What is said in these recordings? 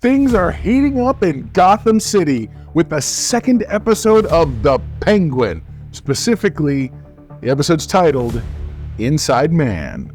Things are heating up in Gotham City with the second episode of The Penguin. Specifically, the episode's titled Inside Man.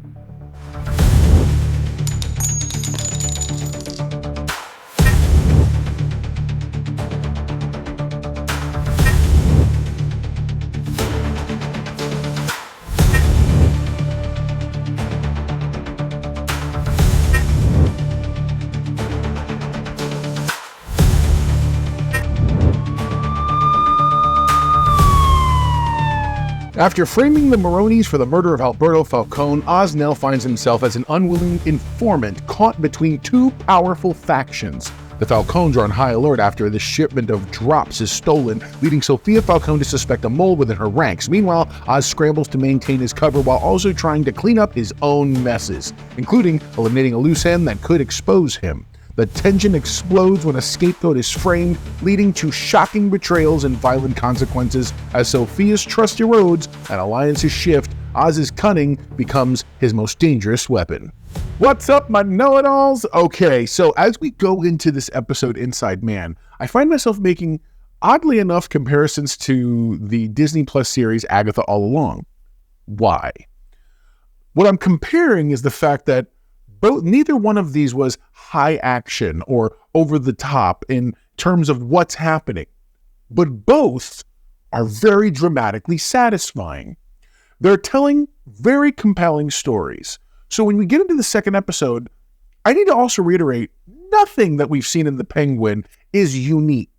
After framing the Maronis for the murder of Alberto Falcone, Oz now finds himself as an unwilling informant caught between two powerful factions. The Falcones are on high alert after the shipment of drops is stolen, leading Sophia Falcone to suspect a mole within her ranks. Meanwhile, Oz scrambles to maintain his cover while also trying to clean up his own messes, including eliminating a loose end that could expose him. The tension explodes when a scapegoat is framed, leading to shocking betrayals and violent consequences. As Sophia's trust erodes and alliances shift, Oz's cunning becomes his most dangerous weapon. What's up, my know-it-alls? Okay, so as we go into this episode, Inside Man, I find myself making, oddly enough, comparisons to the Disney Plus series Agatha All Along. Why? What I'm comparing is the fact that neither one of these was high action or over the top in terms of what's happening, but both are very dramatically satisfying. They're telling very compelling stories. So when we get into the second episode, I need to also reiterate, nothing that we've seen in The Penguin is unique.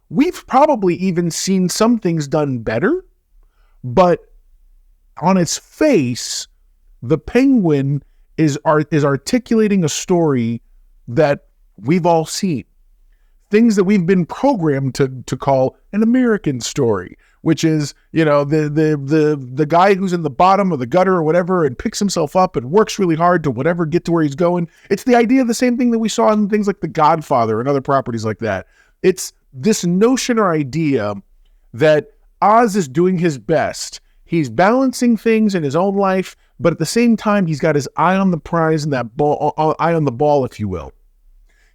We've probably even seen some things done better, but on its face, The Penguin is articulating a story that we've all seen. Things that we've been programmed to call an American story, which is, you know, the guy who's in the bottom of the gutter or whatever and picks himself up and works really hard to get to where he's going. It's the idea of the same thing that we saw in things like The Godfather and other properties like that. It's this notion or idea that Oz is doing his best. He's balancing things in his own life, but at the same time, he's got his eye on the prize and that eye on the ball, if you will.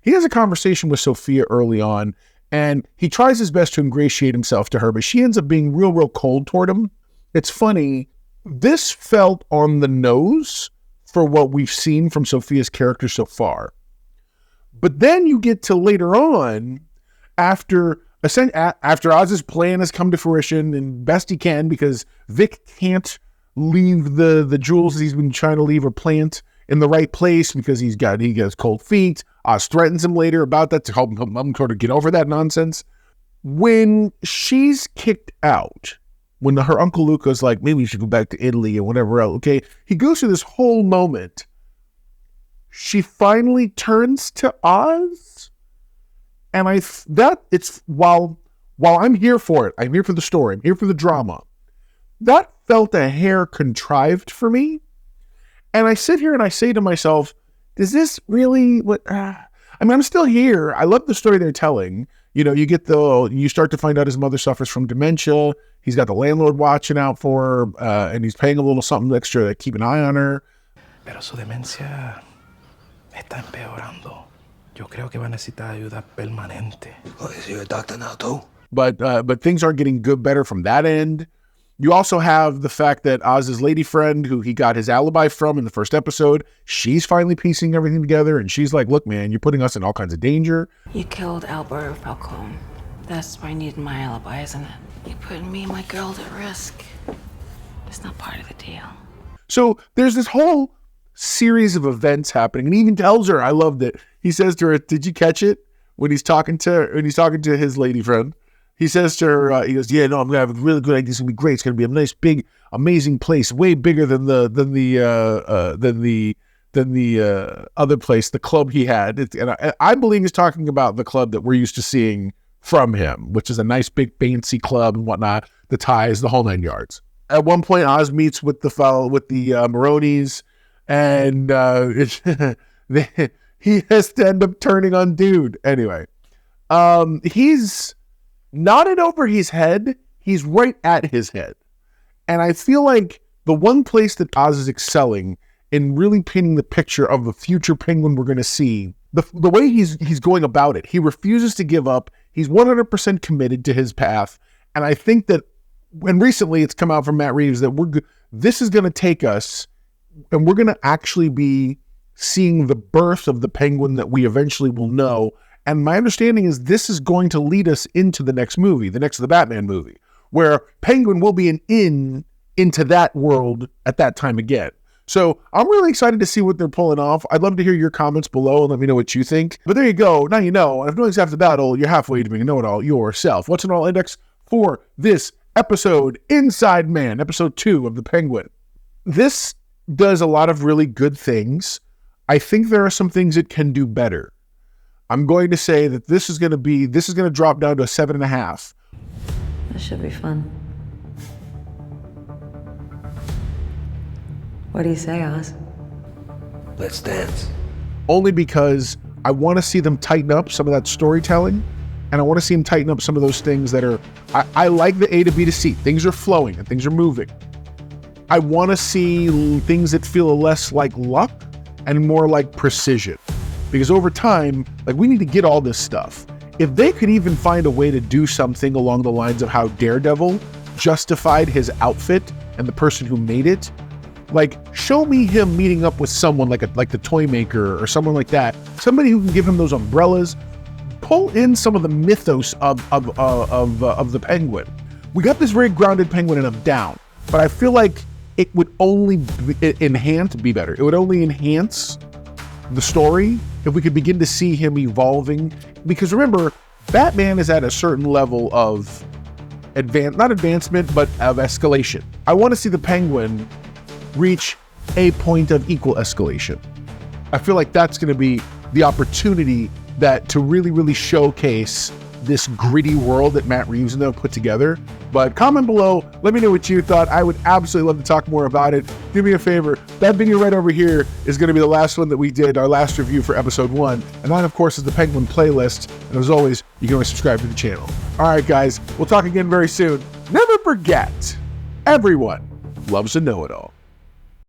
He has a conversation with Sophia early on, and he tries his best to ingratiate himself to her, but she ends up being real cold toward him. It's funny. This felt on the nose for what we've seen from Sophia's character so far. But then you get to later on, after Oz's plan has come to fruition, and best he can, because Vic can't leave the jewels he's been trying to leave or plant in the right place because he has cold feet. Oz threatens him later about that to help him sort of get over that nonsense. When she's kicked out, when her Uncle Luca's like, maybe you should go back to Italy and whatever else, okay? He goes through this whole moment. She finally turns to Oz. And while I'm here for it, I'm here for the story, I'm here for the drama, that felt a hair contrived for me. And I sit here and I say to myself, does this really I'm still here. I love the story they're telling. You know, you start to find out his mother suffers from dementia. He's got the landlord watching out for her, and he's paying a little something extra to keep an eye on her. Pero su demencia está empeorando. Yo creo que va a necesitar ayuda permanente. Oh, is he a doctor now too? But things aren't getting better from that end. You also have the fact that Oz's lady friend, who he got his alibi from in the first episode, she's finally piecing everything together, and she's like, look, man, you're putting us in all kinds of danger. You killed Alberto Falcone. That's why I need my alibi, isn't it? You're putting me and my girls at risk. It's not part of the deal. So there's this whole series of events happening, and he even tells her, I loved it. He says to her, did you catch it? When he's talking to his lady friend. He says to her, he goes, yeah, no, I'm going to have a really good idea. It's going to be great. It's going to be a nice, big, amazing place, way bigger than the other place, the club he had. And I believe he's talking about the club that we're used to seeing from him, which is a nice, big, fancy club and whatnot, the ties, the whole 9 yards. At one point, Oz meets with the Maronis, and he has to end up turning on Dude. Anyway, he's not over his head. He's right at his head. And I feel like the one place that Oz is excelling in really painting the picture of the future Penguin we're going to see, the way he's going about it, he refuses to give up. He's 100% committed to his path. And I think that, and recently it's come out from Matt Reeves that this is going to take us, and we're going to actually be seeing the birth of the Penguin that we eventually will know. And my understanding is this is going to lead us into the next movie, the Batman movie, where Penguin will be into that world at that time again. So I'm really excited to see what they're pulling off. I'd love to hear your comments below and let me know what you think. But there you go. Now you know. And if knowing's half the battle, you're halfway to being a know-it-all yourself. What's an all index for this episode? Inside Man, episode 2 of The Penguin. This does a lot of really good things. I think there are some things it can do better. I'm going to say that this is going to drop down to a 7.5. This should be fun. What do you say, Oz? Let's dance. Only because I want to see them tighten up some of that storytelling, and I want to see them tighten up some of those things that are, I like the A to B to C. Things are flowing and things are moving. I want to see things that feel less like luck and more like precision. Because over time, like, we need to get all this stuff. If they could even find a way to do something along the lines of how Daredevil justified his outfit and the person who made it, like, show me him meeting up with someone like the toy maker or someone like that, somebody who can give him those umbrellas, pull in some of the mythos of the Penguin. We got this very grounded Penguin and I'm down, but I feel like it would only be better. It would only enhance the story if we could begin to see him evolving. Because remember, Batman is at a certain level of not advancement, but of escalation. I want to see the Penguin reach a point of equal escalation. I feel like that's going to be the opportunity to really, really showcase this gritty world that Matt Reeves and them put together. But comment below, let me know what you thought. I would absolutely love to talk more about it. Do me a favor, that video right over here is going to be the last one that we did, our last review for episode 1. And that, of course, is the Penguin playlist. And as always, you can always subscribe to the channel. All right, guys, we'll talk again very soon. Never forget, everyone loves a know-it-all.